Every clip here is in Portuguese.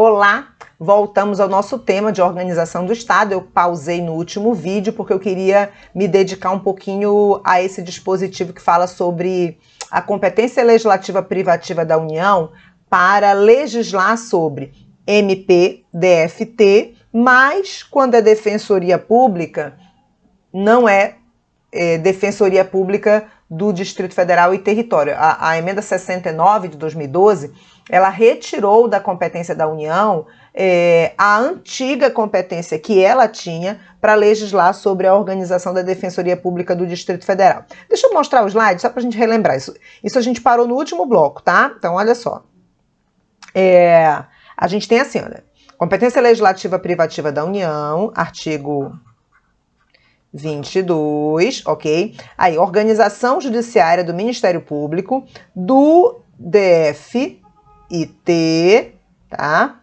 Olá, voltamos ao nosso tema de organização do Estado. Eu pausei no último vídeo porque eu queria me dedicar um pouquinho a esse dispositivo que fala sobre a competência legislativa privativa da União para legislar sobre MP, DFT, mas quando é Defensoria Pública, não é Defensoria Pública do Distrito Federal e Território. A emenda 69 de 2012, ela retirou da competência da União a antiga competência que ela tinha para legislar sobre a organização da Defensoria Pública do Distrito Federal. Deixa eu mostrar o slide só para a gente relembrar isso. Isso a gente parou no último bloco, tá? Então, olha só. A gente tem assim, olha, competência legislativa privativa da União, artigo 22, ok? Aí, organização judiciária do Ministério Público, do DFIT, tá?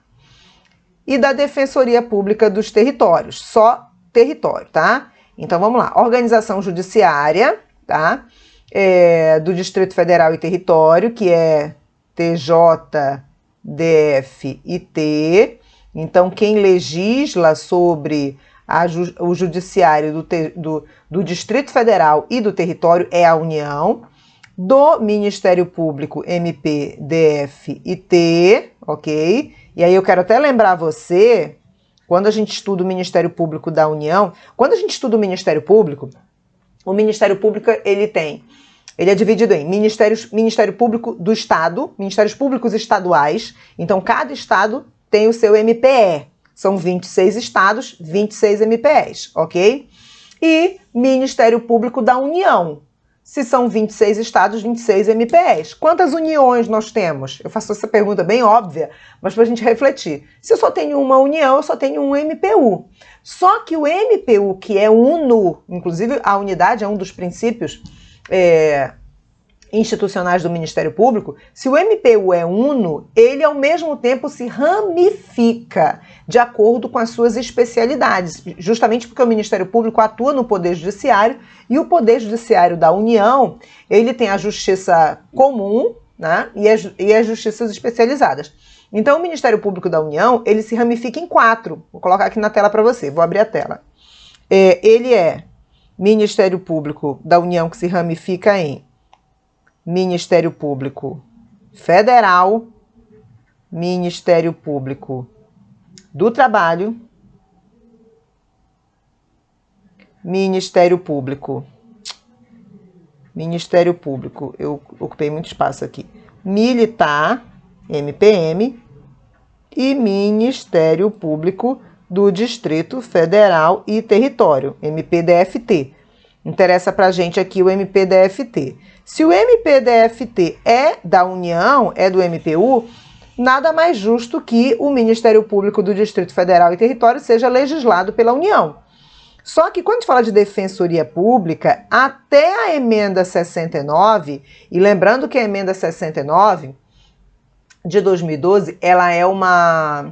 E da Defensoria Pública dos Territórios, só território, tá? Então, vamos lá. Organização judiciária, tá? Do Distrito Federal e Território, que é TJDFIT. Então, quem legisla sobre o judiciário do Distrito Federal e do território é a União, do Ministério Público MPDFIT, ok? E aí eu quero até lembrar você, quando a gente estuda o Ministério Público da União, quando a gente estuda o Ministério Público ele é dividido em Ministério Público do Estado, Ministérios Públicos Estaduais, então cada estado tem o seu MPE. São 26 estados, 26 MPEs, ok? E Ministério Público da União. Se são 26 estados, 26 MPEs. Quantas uniões nós temos? Eu faço essa pergunta bem óbvia, mas para a gente refletir. Se eu só tenho uma união, eu só tenho um MPU. Só que o MPU, que é uno, inclusive a unidade é um dos princípios institucionais do Ministério Público, se o MPU é uno, ele ao mesmo tempo se ramifica de acordo com as suas especialidades, justamente porque o Ministério Público atua no Poder Judiciário e o Poder Judiciário da União, ele tem a justiça comum, né, e as justiças especializadas. Então o Ministério Público da União, ele se ramifica em 4, vou colocar aqui na tela para você, vou abrir a tela. Ele é Ministério Público da União que se ramifica em Ministério Público Federal, Ministério Público do Trabalho, Ministério Público, eu ocupei muito espaço aqui, Militar, MPM, e Ministério Público do Distrito Federal e Território, MPDFT. Interessa pra gente aqui o MPDFT. Se o MPDFT é da União, é do MPU, nada mais justo que o Ministério Público do Distrito Federal e Território seja legislado pela União. Só que quando a gente fala de Defensoria Pública, até a emenda 69, e lembrando que a emenda 69 de 2012, ela é uma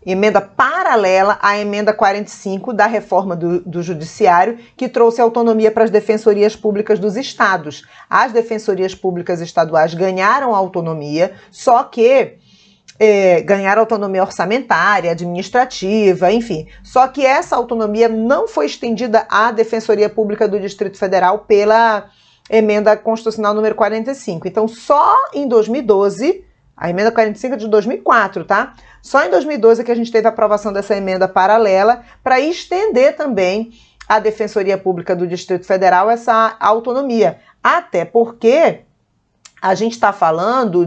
emenda paralela à emenda 45 da reforma do Judiciário, que trouxe autonomia para as defensorias públicas dos estados. As defensorias públicas estaduais ganharam autonomia, só que ganharam autonomia orçamentária, administrativa, enfim. Só que essa autonomia não foi estendida à Defensoria Pública do Distrito Federal pela emenda constitucional número 45. Então, só em 2012... A emenda 45 é de 2004, tá? Só em 2012 é que a gente teve a aprovação dessa emenda paralela para estender também à Defensoria Pública do Distrito Federal essa autonomia. Até porque a gente está falando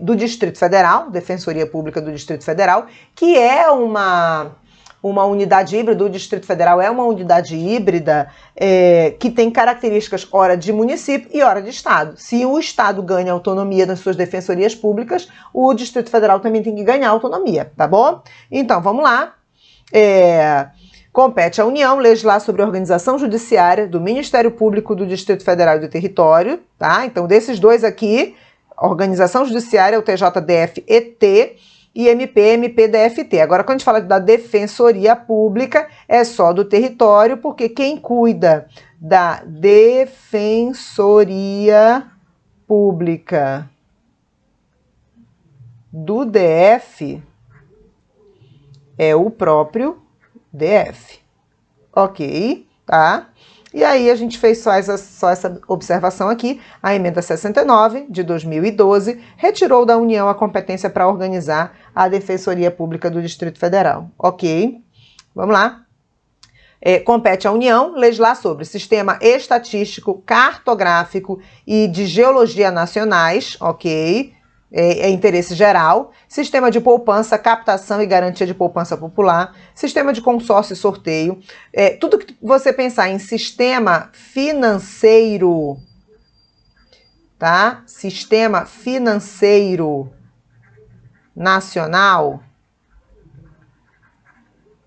do Distrito Federal, Defensoria Pública do Distrito Federal, que é uma unidade híbrida. O Distrito Federal é uma unidade híbrida que tem características ora de município e ora de estado. Se o estado ganha autonomia nas suas defensorias públicas, o Distrito Federal também tem que ganhar autonomia, tá bom? Então, vamos lá. Compete à União legislar sobre a organização judiciária do Ministério Público do Distrito Federal e do Território, tá? Então, desses dois aqui, organização judiciária, o TJDF-ET, e MPDFT. Agora, quando a gente fala da Defensoria Pública, é só do território, porque quem cuida da Defensoria Pública do DF é o próprio DF. Ok, tá? E aí a gente fez só essa observação aqui. A emenda 69 de 2012 retirou da União a competência para organizar a Defensoria Pública do Distrito Federal. Ok, vamos lá. Compete à União legislar sobre sistema estatístico, cartográfico e de geologia nacionais, ok? É interesse geral, sistema de poupança, captação e garantia de poupança popular, sistema de consórcio e sorteio, tudo que você pensar em sistema financeiro, tá? Sistema financeiro nacional.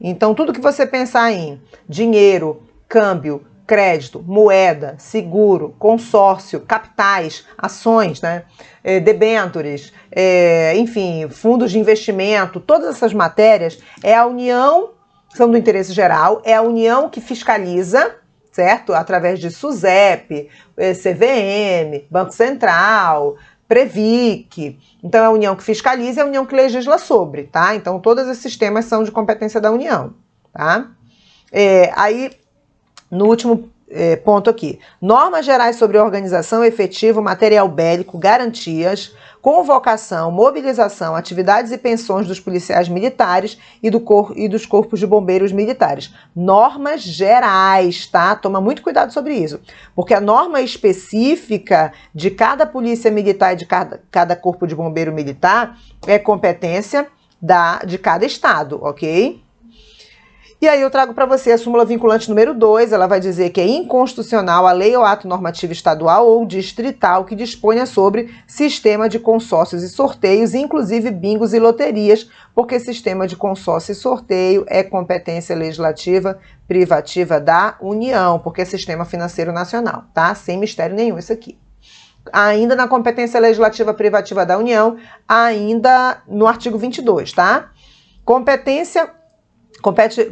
Então, tudo que você pensar em dinheiro, câmbio, crédito, moeda, seguro, consórcio, capitais, ações, né? Debêntures, enfim, fundos de investimento, todas essas matérias, é a União, são do interesse geral, é a União que fiscaliza, certo? Através de SUSEP, CVM, Banco Central, Previc. Então, é a União que fiscaliza e a União que legisla sobre, tá? Então, todos esses temas são de competência da União, tá? Aí, no último ponto aqui, normas gerais sobre organização efetiva, material bélico, garantias, convocação, mobilização, atividades e pensões dos policiais militares e dos corpos de bombeiros militares. Normas gerais, tá? Toma muito cuidado sobre isso, porque a norma específica de cada polícia militar e de cada corpo de bombeiro militar é competência de cada estado, ok? E aí eu trago para você a súmula vinculante número 2, ela vai dizer que é inconstitucional a lei ou ato normativo estadual ou distrital que disponha sobre sistema de consórcios e sorteios, inclusive bingos e loterias, porque sistema de consórcio e sorteio é competência legislativa privativa da União, porque é sistema financeiro nacional, tá? Sem mistério nenhum isso aqui. Ainda na competência legislativa privativa da União, ainda no artigo 22, tá? Compete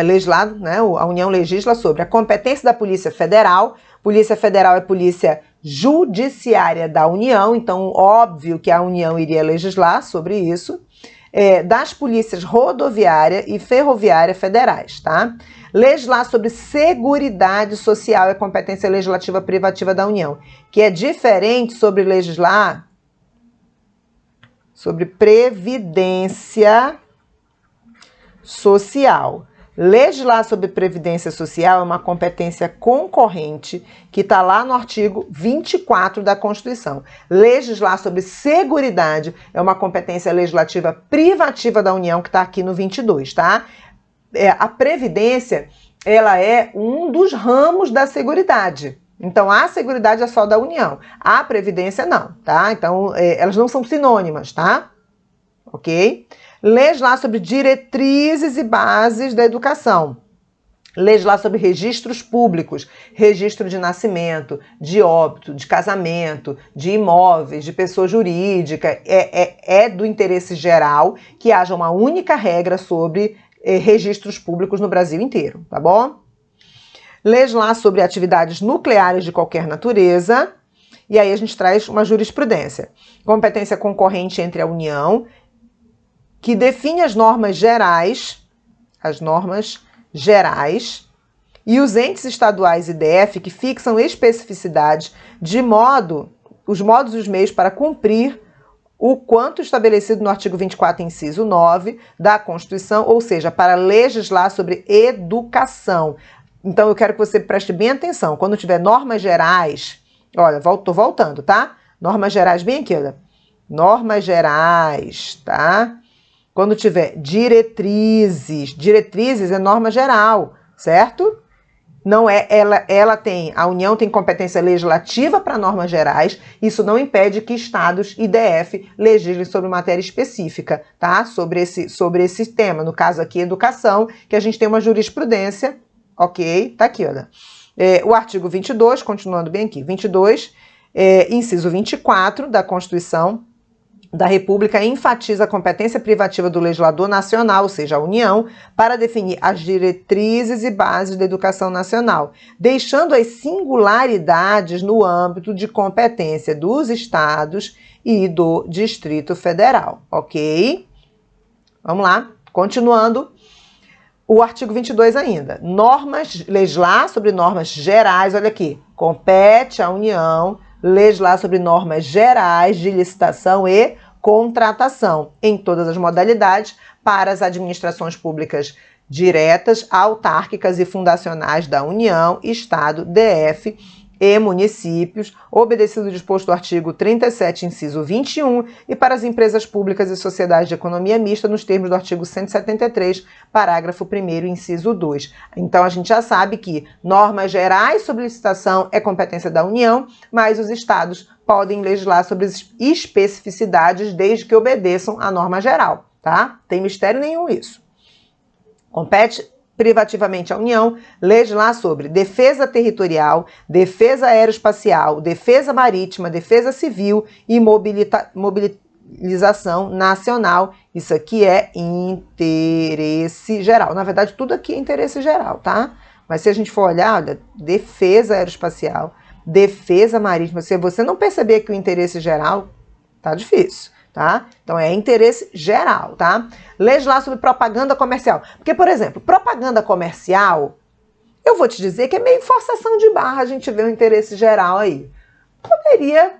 legislado, né? A União legisla sobre a competência da Polícia Federal. Polícia Federal é polícia judiciária da União, então óbvio que a União iria legislar sobre isso. Das polícias rodoviária e ferroviária federais, tá? Legislar sobre seguridade social é competência legislativa privativa da União, que é diferente sobre legislar sobre previdência social. Legislar sobre previdência social é uma competência concorrente que está lá no artigo 24 da Constituição. Legislar sobre seguridade é uma competência legislativa privativa da União que está aqui no 22, tá? A previdência, ela é um dos ramos da seguridade. Então, a seguridade é só da União. A previdência não, tá? Então, elas não são sinônimas, tá? Ok? Legislar sobre diretrizes e bases da educação. Legislar sobre registros públicos, registro de nascimento, de óbito, de casamento, de imóveis, de pessoa jurídica. É do interesse geral que haja uma única regra sobre registros públicos no Brasil inteiro, tá bom? Legislar sobre atividades nucleares de qualquer natureza. E aí a gente traz uma jurisprudência. Competência concorrente entre a União, que define as normas gerais, e os entes estaduais e DF que fixam especificidades os modos e os meios para cumprir o quanto estabelecido no artigo 24, inciso 9 da Constituição, ou seja, para legislar sobre educação. Então eu quero que você preste bem atenção, quando tiver normas gerais, olha, tô voltando, tá? Normas gerais bem aqui, olha. Normas gerais, tá? Quando tiver diretrizes é norma geral, certo? Não é, a União tem competência legislativa para normas gerais, isso não impede que estados e DF legislem sobre matéria específica, tá? Sobre esse tema, no caso aqui, educação, que a gente tem uma jurisprudência, ok? Tá aqui, olha. O artigo 22, continuando bem aqui, 22, inciso 24 da Constituição, da República enfatiza a competência privativa do legislador nacional, ou seja, a União, para definir as diretrizes e bases da educação nacional, deixando as singularidades no âmbito de competência dos estados e do Distrito Federal, ok? Vamos lá, continuando. O artigo 22 ainda. Legislar sobre normas gerais, olha aqui, compete à União legislar sobre normas gerais de licitação e contratação em todas as modalidades para as administrações públicas diretas, autárquicas e fundacionais da União, Estado, DF e municípios, obedecido o disposto do artigo 37, inciso 21, e para as empresas públicas e sociedades de economia mista, nos termos do artigo 173, parágrafo 1º, inciso 2. Então, a gente já sabe que normas gerais sobre licitação é competência da União, mas os estados podem legislar sobre especificidades desde que obedeçam à norma geral, tá? Tem mistério nenhum isso. Compete privativamente à União legislar sobre defesa territorial, defesa aeroespacial, defesa marítima, defesa civil e mobilização nacional. Isso aqui é interesse geral. Na verdade, tudo aqui é interesse geral, tá? Mas se a gente for olhar, olha, defesa aeroespacial, defesa marítima, se você não perceber que o interesse geral, tá difícil. Tá? Então, é interesse geral, tá? Legislar sobre propaganda comercial. Porque, por exemplo, propaganda comercial, eu vou te dizer que é meio forçação de barra a gente ver o interesse geral aí. Poderia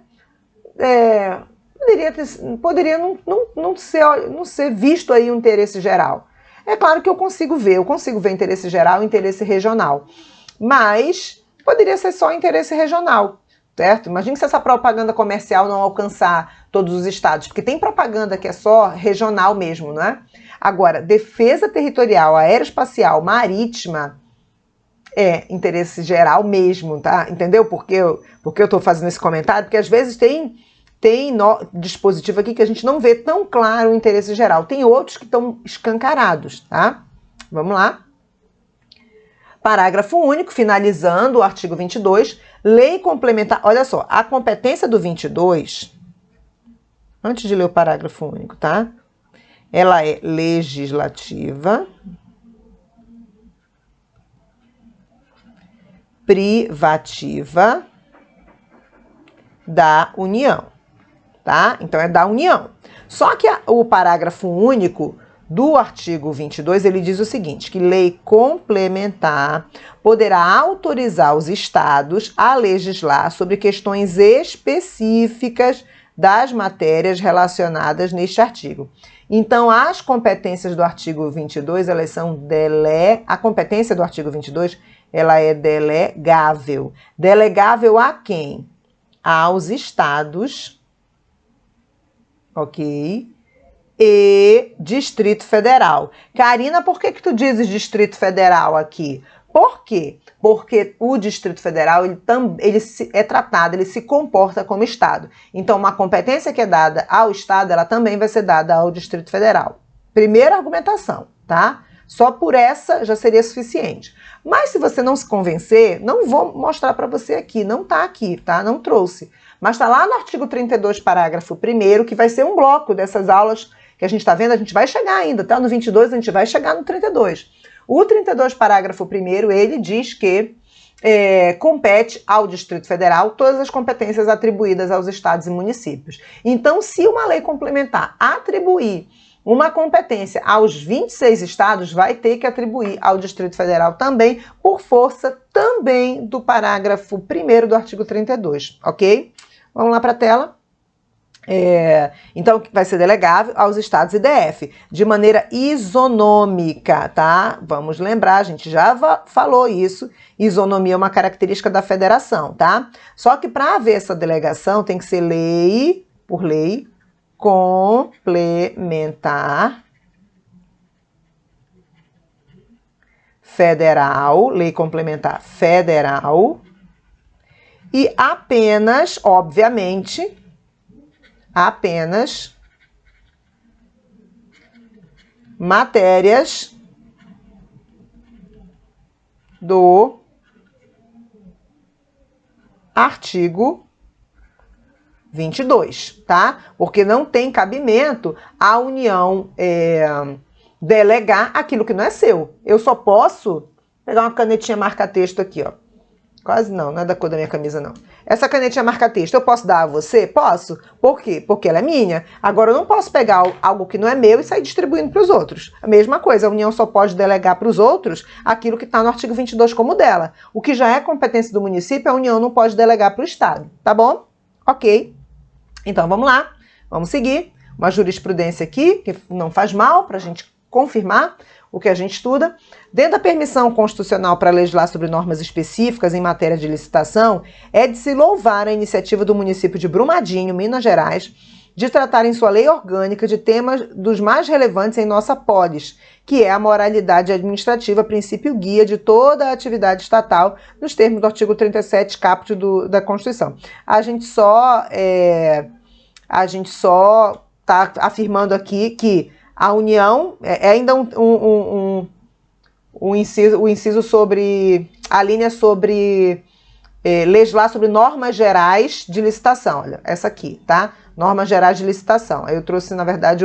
não ser visto aí o interesse geral. É claro que eu consigo ver interesse geral e interesse regional. Mas poderia ser só interesse regional. Certo? Imagina se essa propaganda comercial não alcançar todos os estados, porque tem propaganda que é só regional mesmo, não é? Agora, defesa territorial, aeroespacial, marítima é interesse geral mesmo, tá? Entendeu por que eu estou fazendo esse comentário? Porque às vezes tem dispositivo aqui que a gente não vê tão claro o interesse geral. Tem outros que estão escancarados, tá? Vamos lá. Parágrafo único, finalizando o artigo 22, lei complementar. Olha só, a competência do 22, antes de ler o parágrafo único, tá? Ela é legislativa, privativa da União, tá? Então, é da União. Só que o parágrafo único do artigo 22, ele diz o seguinte, que lei complementar poderá autorizar os estados a legislar sobre questões específicas das matérias relacionadas neste artigo. Então, as competências do artigo 22, elas são a competência do artigo 22, ela é delegável. Delegável a quem? Aos estados, ok? E Distrito Federal. Karina, por que tu dizes Distrito Federal aqui? Por quê? Porque o Distrito Federal, ele se comporta como Estado. Então, uma competência que é dada ao Estado, ela também vai ser dada ao Distrito Federal. Primeira argumentação, tá? Só por essa já seria suficiente. Mas se você não se convencer, não vou mostrar para você aqui, não tá aqui, tá? Não trouxe. Mas tá lá no artigo 32, parágrafo 1º, que vai ser um bloco dessas aulas que a gente está vendo, a gente vai chegar ainda, tá? No 22 a gente vai chegar no 32. O 32, parágrafo 1º, ele diz que compete ao Distrito Federal todas as competências atribuídas aos estados e municípios. Então, se uma lei complementar atribuir uma competência aos 26 estados, vai ter que atribuir ao Distrito Federal também, por força também do parágrafo 1º do artigo 32, ok? Vamos lá para a tela. Então, vai ser delegável aos estados e DF, de maneira isonômica, tá? Vamos lembrar, a gente já falou isso, isonomia é uma característica da federação, tá? Só que para haver essa delegação tem que ser lei, por lei, complementar federal, lei complementar federal, e apenas, obviamente, apenas matérias do artigo 22, tá? Porque não tem cabimento a União delegar aquilo que não é seu. Eu só posso pegar uma canetinha marca-texto aqui, ó. Quase não é da cor da minha camisa, não. Essa canetinha marca-texto, eu posso dar a você? Posso. Por quê? Porque ela é minha. Agora, eu não posso pegar algo que não é meu e sair distribuindo para os outros. A mesma coisa, a União só pode delegar para os outros aquilo que está no artigo 22 como dela. O que já é competência do município, a União não pode delegar para o Estado. Tá bom? Ok. Então, vamos lá. Vamos seguir. Uma jurisprudência aqui, que não faz mal para a gente confirmar o que a gente estuda. Dentro da permissão constitucional para legislar sobre normas específicas em matéria de licitação, é de se louvar a iniciativa do município de Brumadinho, Minas Gerais, de tratar em sua lei orgânica de temas dos mais relevantes em nossa polis, que é a moralidade administrativa, princípio guia de toda a atividade estatal, nos termos do artigo 37, caput da Constituição. A gente só está afirmando aqui que a União é ainda o inciso sobre a linha sobre legislar sobre normas gerais de licitação. Olha, essa aqui, tá? Normas gerais de licitação. Aí eu trouxe, na verdade,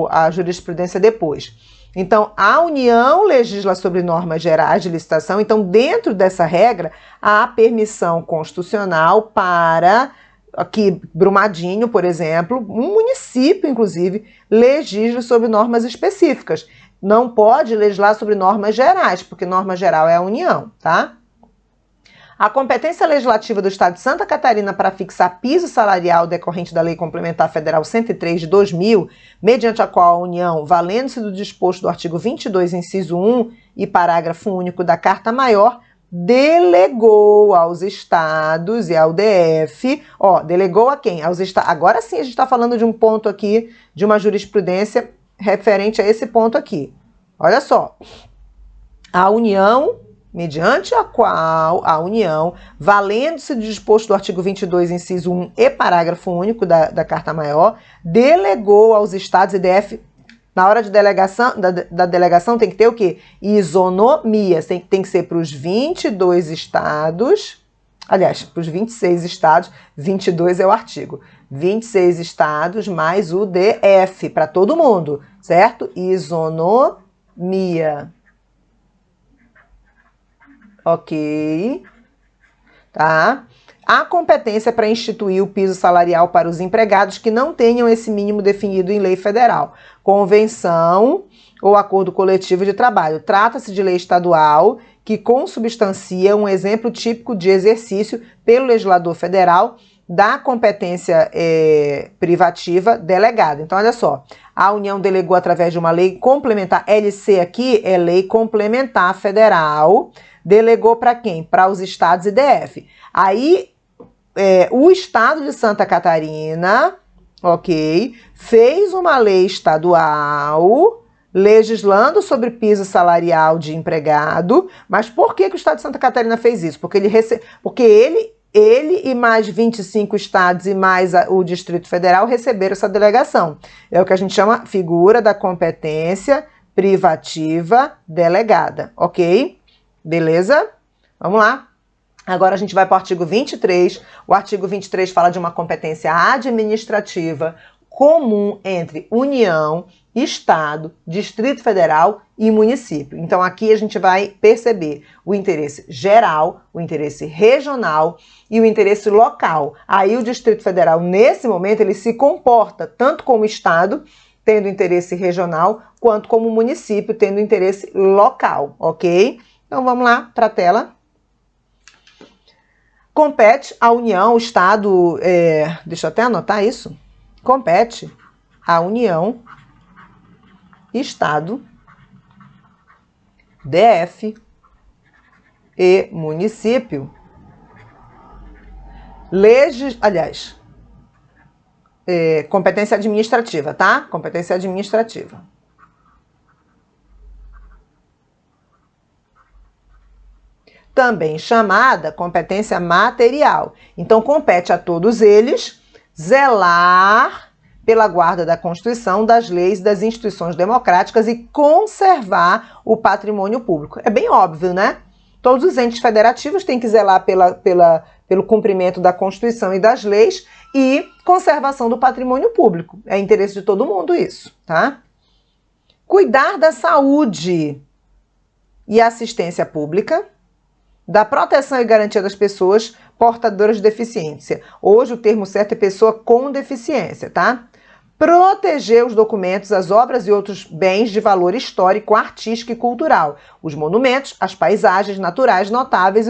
a jurisprudência depois. Então, a União legisla sobre normas gerais de licitação. Então, dentro dessa regra, há permissão constitucional para aqui, Brumadinho, por exemplo, um município, inclusive, legisla sobre normas específicas. Não pode legislar sobre normas gerais, porque norma geral é a União, tá? A competência legislativa do Estado de Santa Catarina para fixar piso salarial decorrente da Lei Complementar Federal 103 de 2000, mediante a qual a União, valendo-se do disposto do artigo 22, inciso 1 e parágrafo único da Carta Maior, delegou aos estados e ao DF, delegou a quem? Aos estados. Agora sim a gente está falando de um ponto aqui, de uma jurisprudência referente a esse ponto aqui. Olha só, a União, mediante a qual a União, valendo-se do disposto do artigo 22, inciso 1 e parágrafo único da Carta Maior, delegou aos estados e DF. Na hora de delegação, da delegação tem que ter o quê? Isonomia. Tem que ser para os 22 estados, aliás, para os 26 estados, 22 é o artigo. 26 estados mais o DF, para todo mundo, certo? Isonomia. Ok. Tá? Há competência para instituir o piso salarial para os empregados que não tenham esse mínimo definido em lei federal, convenção ou acordo coletivo de trabalho. Trata-se de lei estadual que consubstancia um exemplo típico de exercício pelo legislador federal da competência privativa delegada. Então, olha só, a União delegou através de uma lei complementar, LC aqui é Lei Complementar Federal, delegou para quem? Para os estados e DF. Aí, o estado de Santa Catarina, ok, fez uma lei estadual legislando sobre piso salarial de empregado, mas por que o estado de Santa Catarina fez isso? Porque ele e mais 25 estados e mais o Distrito Federal receberam essa delegação. É o que a gente chama figura da competência privativa delegada, ok? Beleza? Vamos lá. Agora a gente vai para o artigo 23. O artigo 23 fala de uma competência administrativa comum entre União, Estado, Distrito Federal e município. Então aqui a gente vai perceber o interesse geral, o interesse regional e o interesse local. Aí o Distrito Federal, nesse momento, ele se comporta tanto como Estado, tendo interesse regional, quanto como município, tendo interesse local, ok? Então vamos lá para a tela. Compete à União, o Estado, deixa eu até anotar isso, compete à União, Estado, DF e município, competência administrativa, tá? Competência administrativa. Também chamada competência material. Então, compete a todos eles zelar pela guarda da Constituição, das leis, das instituições democráticas e conservar o patrimônio público. É bem óbvio, né? Todos os entes federativos têm que zelar pelo cumprimento da Constituição e das leis e conservação do patrimônio público. É interesse de todo mundo isso, tá? Cuidar da saúde e assistência pública, da proteção e garantia das pessoas portadoras de deficiência. Hoje o termo certo é pessoa com deficiência, tá? Proteger os documentos, as obras e outros bens de valor histórico, artístico e cultural. Os monumentos, as paisagens naturais notáveis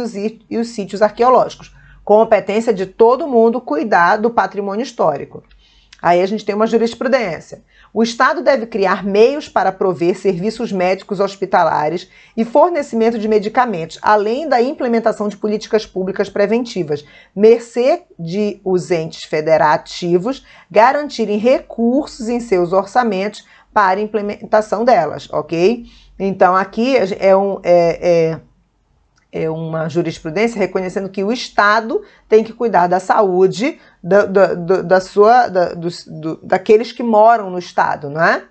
e os sítios arqueológicos. Competência de todo mundo cuidar do patrimônio histórico. Aí a gente tem uma jurisprudência. O Estado deve criar meios para prover serviços médicos hospitalares e fornecimento de medicamentos, além da implementação de políticas públicas preventivas, mercê de os entes federativos garantirem recursos em seus orçamentos para a implementação delas, ok? Então aqui é uma jurisprudência reconhecendo que o Estado tem que cuidar da saúde daqueles que moram no Estado, não é?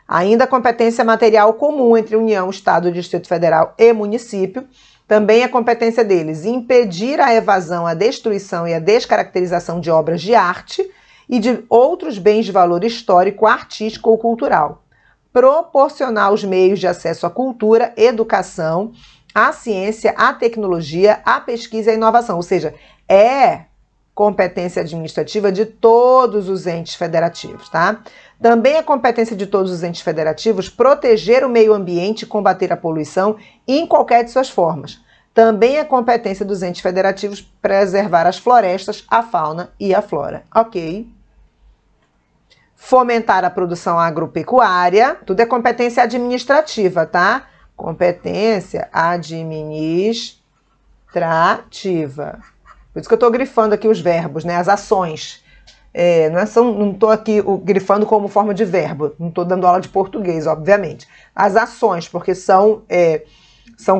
Ainda a competência material comum entre União, Estado, Distrito Federal e município. Também é competência deles impedir a evasão, a destruição e a descaracterização de obras de arte e de outros bens de valor histórico, artístico ou cultural. Proporcionar os meios de acesso à cultura, educação, à ciência, à tecnologia, à pesquisa e à inovação. Ou seja, é competência administrativa de todos os entes federativos, tá? Também é competência de todos os entes federativos proteger o meio ambiente e combater a poluição em qualquer de suas formas. Também é competência dos entes federativos preservar as florestas, a fauna e a flora. Ok? Fomentar a produção agropecuária, tudo é competência administrativa, tá? Competência administrativa. Por isso que eu estou grifando aqui os verbos, né? As ações. Não estou aqui grifando como forma de verbo. Não estou dando aula de português, obviamente. As ações, porque são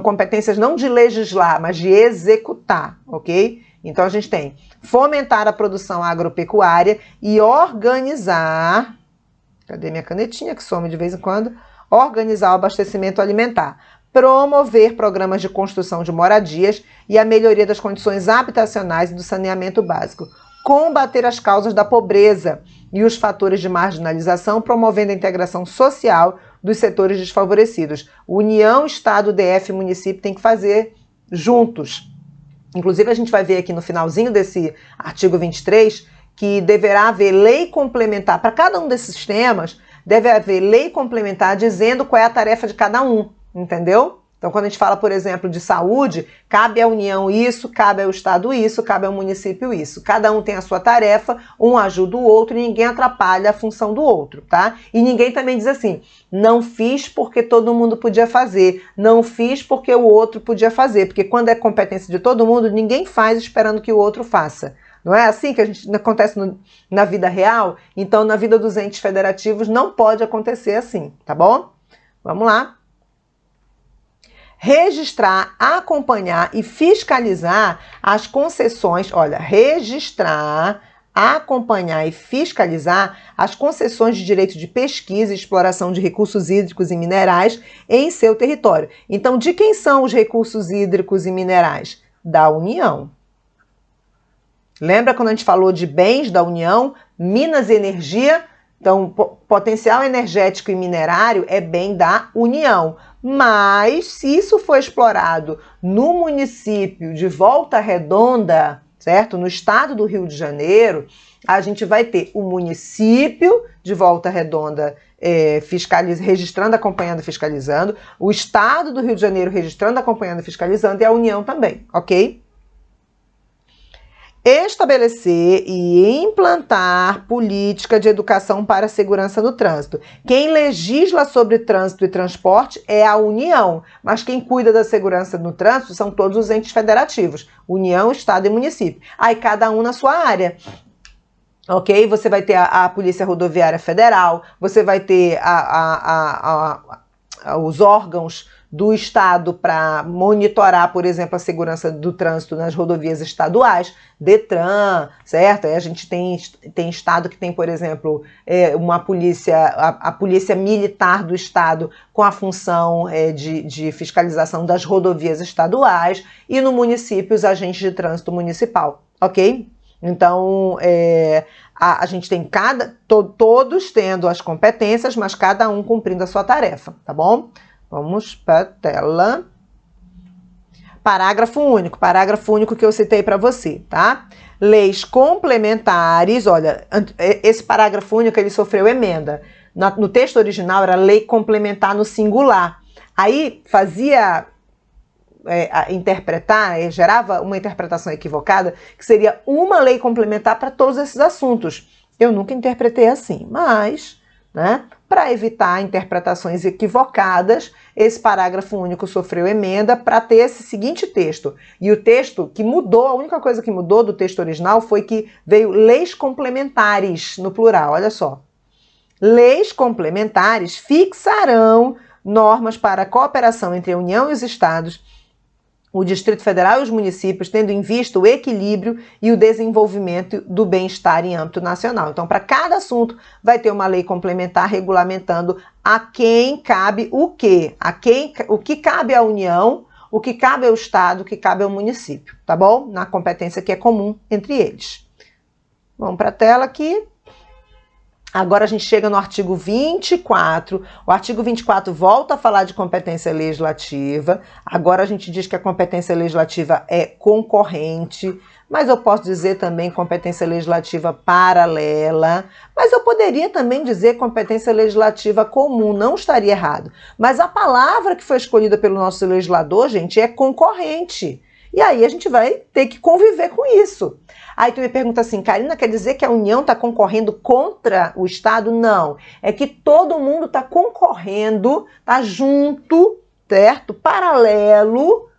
competências não de legislar, mas de executar, ok? Então a gente tem fomentar a produção agropecuária e organizar... Cadê minha canetinha que some de vez em quando? Organizar o abastecimento alimentar, promover programas de construção de moradias e a melhoria das condições habitacionais e do saneamento básico, combater as causas da pobreza e os fatores de marginalização, promovendo a integração social dos setores desfavorecidos. União, Estado, DF e município tem que fazer juntos. Inclusive, a gente vai ver aqui no finalzinho desse artigo 23 que deverá haver lei complementar para cada um desses temas. Deve haver lei complementar dizendo qual é a tarefa de cada um, entendeu? Então, quando a gente fala, por exemplo, de saúde, cabe à União isso, cabe ao Estado isso, cabe ao município isso. Cada um tem a sua tarefa, um ajuda o outro e ninguém atrapalha a função do outro, tá? E ninguém também diz assim, não fiz porque todo mundo podia fazer, não fiz porque o outro podia fazer, porque quando é competência de todo mundo, ninguém faz esperando que o outro faça. Não é assim que acontece na vida real? Então, na vida dos entes federativos, não pode acontecer assim, tá bom? Vamos lá. Registrar, acompanhar e fiscalizar as concessões. Olha, registrar, acompanhar e fiscalizar as concessões de direito de pesquisa e exploração de recursos hídricos e minerais em seu território. Então, de quem são os recursos hídricos e minerais? Da União. Lembra quando a gente falou de bens da União, Minas e Energia? Então, potencial energético e minerário é bem da União. Mas, se isso for explorado no município de Volta Redonda, certo? No estado do Rio de Janeiro, a gente vai ter o município de Volta Redonda registrando, acompanhando e fiscalizando, o estado do Rio de Janeiro registrando, acompanhando e fiscalizando e a União também, ok? Estabelecer e implantar política de educação para a segurança no trânsito. Quem legisla sobre trânsito e transporte é a União, mas quem cuida da segurança no trânsito são todos os entes federativos, União, Estado e município. Aí cada um na sua área. Ok? Você vai ter a Polícia Rodoviária Federal, você vai ter os órgãos do Estado para monitorar, por exemplo, a segurança do trânsito nas rodovias estaduais, DETRAN, certo? Aí a gente tem Estado que tem, por exemplo, uma polícia, a polícia militar do Estado com a função de fiscalização das rodovias estaduais, e no município os agentes de trânsito municipal, ok? Então, a gente tem todos tendo as competências, mas cada um cumprindo a sua tarefa, tá bom? Vamos para a tela. Parágrafo único que eu citei para você, tá? Leis complementares, olha, esse parágrafo único ele sofreu emenda. No texto original era lei complementar no singular. Aí fazia interpretar, gerava uma interpretação equivocada, que seria uma lei complementar para todos esses assuntos. Eu nunca interpretei assim, mas, né, para evitar interpretações equivocadas, esse parágrafo único sofreu emenda para ter esse seguinte texto. E o texto que mudou, a única coisa que mudou do texto original foi que veio leis complementares no plural, olha só. Leis complementares fixarão normas para a cooperação entre a União e os Estados, o Distrito Federal e os municípios, tendo em vista o equilíbrio e o desenvolvimento do bem-estar em âmbito nacional. Então, para cada assunto, vai ter uma lei complementar regulamentando a quem cabe o quê? O que cabe à União, o que cabe ao Estado, o que cabe ao município, tá bom? Na competência que é comum entre eles. Vamos para a tela aqui. Agora a gente chega no artigo 24, o artigo 24 volta a falar de competência legislativa, agora a gente diz que a competência legislativa é concorrente, mas eu posso dizer também competência legislativa paralela, mas eu poderia também dizer competência legislativa comum, não estaria errado. Mas a palavra que foi escolhida pelo nosso legislador, gente, é concorrente. E aí a gente vai ter que conviver com isso. Aí tu me pergunta assim, Karina, quer dizer que a União está concorrendo contra o Estado? Não, é que todo mundo está concorrendo, está junto, certo? Paralelo,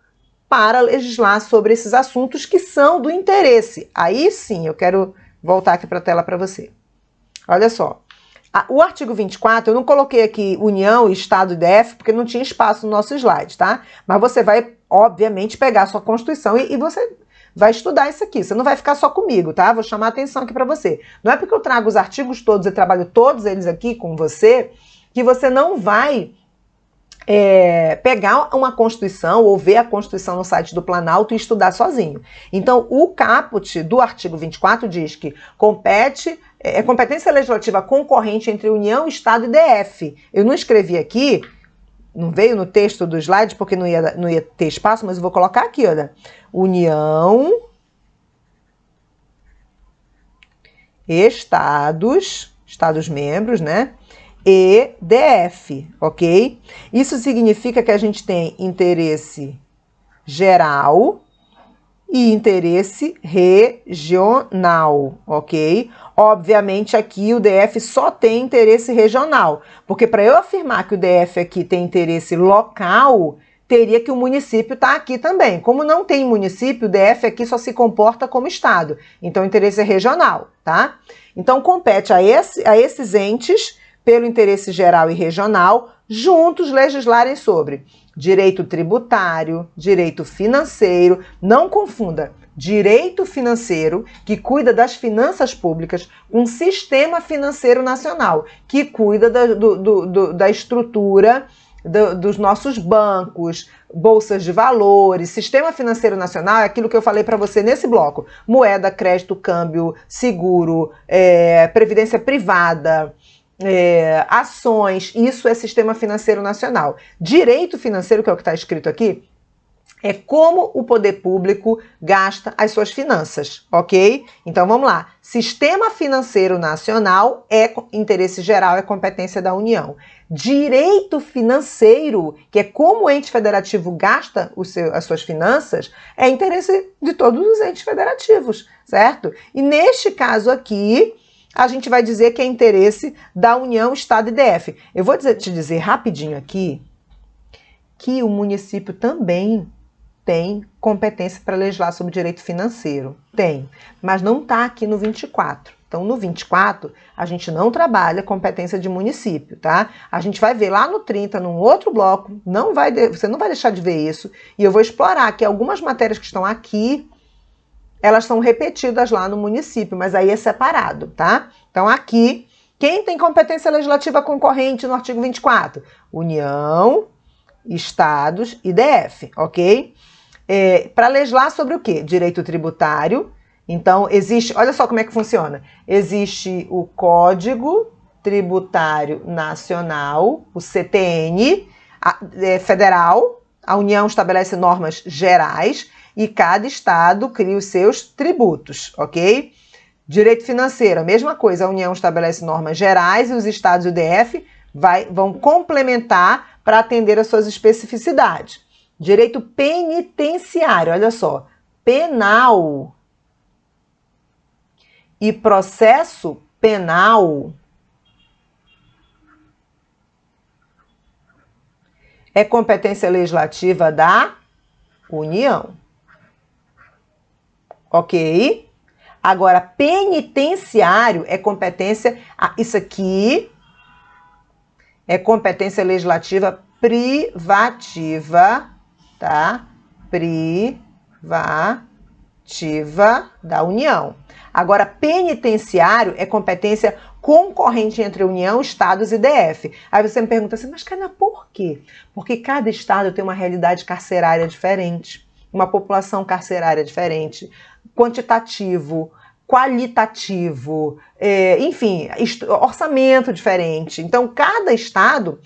para legislar sobre esses assuntos que são do interesse. Aí sim, eu quero voltar aqui para a tela para você. Olha só. O artigo 24, eu não coloquei aqui União, Estado e DF, porque não tinha espaço no nosso slide, tá? Mas você vai, obviamente, pegar a sua Constituição e você vai estudar isso aqui. Você não vai ficar só comigo, tá? Vou chamar a atenção aqui para você. Não é porque eu trago os artigos todos e trabalho todos eles aqui com você, que você não vai pegar uma Constituição ou ver a Constituição no site do Planalto e estudar sozinho. Então, o caput do artigo 24 diz que competência legislativa concorrente entre União, Estado e DF. Eu não escrevi aqui, não veio no texto do slide porque não ia ter espaço, mas eu vou colocar aqui, olha. União, Estados membros, né? E DF, ok? Isso significa que a gente tem interesse geral e interesse regional, ok? Obviamente aqui o DF só tem interesse regional, porque para eu afirmar que o DF aqui tem interesse local, teria que o município estar aqui também. Como não tem município, o DF aqui só se comporta como Estado, então o interesse é regional, tá? Então compete a esses entes, pelo interesse geral e regional, juntos legislarem sobre direito tributário, direito financeiro, não confunda, direito financeiro, que cuida das finanças públicas, com sistema financeiro nacional, que cuida da estrutura dos nossos bancos, bolsas de valores. Sistema financeiro nacional é aquilo que eu falei para você nesse bloco: moeda, crédito, câmbio, seguro, previdência privada, ações. Isso é sistema financeiro nacional. Direito financeiro, que é o que está escrito aqui, é como o poder público gasta as suas finanças, ok? Então vamos lá. Sistema financeiro nacional é interesse geral, é competência da União. Direito financeiro, que é como o ente federativo gasta as suas finanças, é interesse de todos os entes federativos, certo? E neste caso aqui, a gente vai dizer que é interesse da União, Estado e DF. Eu vou te dizer rapidinho aqui que o município também tem competência para legislar sobre direito financeiro. Tem, mas não está aqui no 24, Então, no 24, a gente não trabalha competência de município, tá? A gente vai ver lá no 30, num outro bloco, você não vai deixar de ver isso, e eu vou explorar que algumas matérias que estão aqui, elas são repetidas lá no município, mas aí é separado, tá? Então, aqui, quem tem competência legislativa concorrente no artigo 24? União, estados e DF, ok? Para legislar sobre o quê? Direito tributário. Então, existe, olha só como é que funciona. Existe o Código Tributário Nacional, o CTN, federal, a União estabelece normas gerais e cada estado cria os seus tributos, ok? Direito financeiro, a mesma coisa, a União estabelece normas gerais e os estados e o DF vão complementar para atender às suas especificidades. Direito penitenciário, olha só, penal e processo penal é competência legislativa da União. Ok? Agora, penitenciário é competência... isso aqui é competência legislativa privativa, tá? Privativa da União. Agora, penitenciário é competência concorrente entre União, Estados e DF. Aí você me pergunta assim, mas Karina, por quê? Porque cada estado tem uma realidade carcerária diferente, uma população carcerária diferente, quantitativo, qualitativo, enfim, orçamento diferente. Então, cada estado...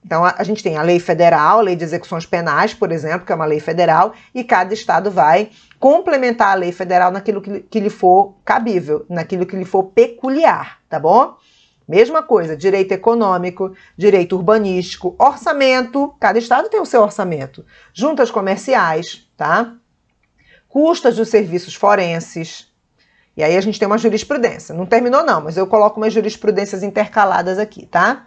Então, a gente tem a lei federal, a lei de execuções penais, por exemplo, que é uma lei federal, e cada estado vai complementar a lei federal naquilo que lhe for cabível, naquilo que lhe for peculiar, tá bom? Mesma coisa, direito econômico, direito urbanístico, orçamento, cada estado tem o seu orçamento. Juntas comerciais, tá? Custas dos serviços forenses. E aí a gente tem uma jurisprudência. Não terminou não, mas eu coloco umas jurisprudências intercaladas aqui, tá?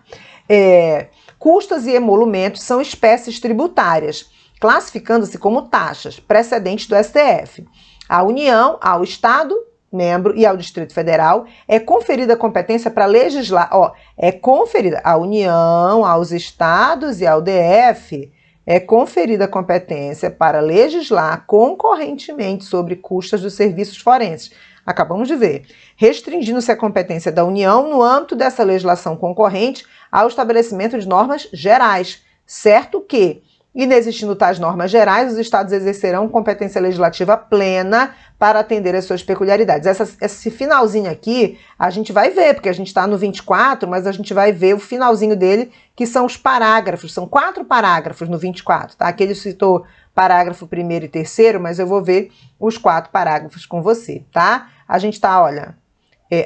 Custas e emolumentos são espécies tributárias, classificando-se como taxas, precedentes do STF. A União, ao Estado, membro, e ao Distrito Federal, é conferida a competência para legislar, é conferida à União, aos Estados e ao DF, é conferida a competência para legislar concorrentemente sobre custas dos serviços forenses. Acabamos de ver. Restringindo-se a competência da União no âmbito dessa legislação concorrente ao estabelecimento de normas gerais, certo que, inexistindo tais normas gerais, os estados exercerão competência legislativa plena para atender às suas peculiaridades. Esse finalzinho aqui, a gente vai ver, porque a gente está no 24, mas a gente vai ver o finalzinho dele, que são os parágrafos, são 4 parágrafos no 24, tá? Aqui ele citou parágrafo 1º e 3º, mas eu vou ver os 4 parágrafos com você, tá? A gente tá, olha,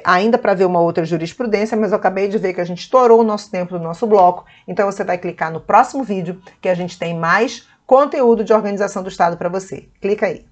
ainda para ver uma outra jurisprudência, mas eu acabei de ver que a gente estourou o nosso tempo do nosso bloco, então você vai clicar no próximo vídeo, que a gente tem mais conteúdo de organização do Estado para você. Clica aí.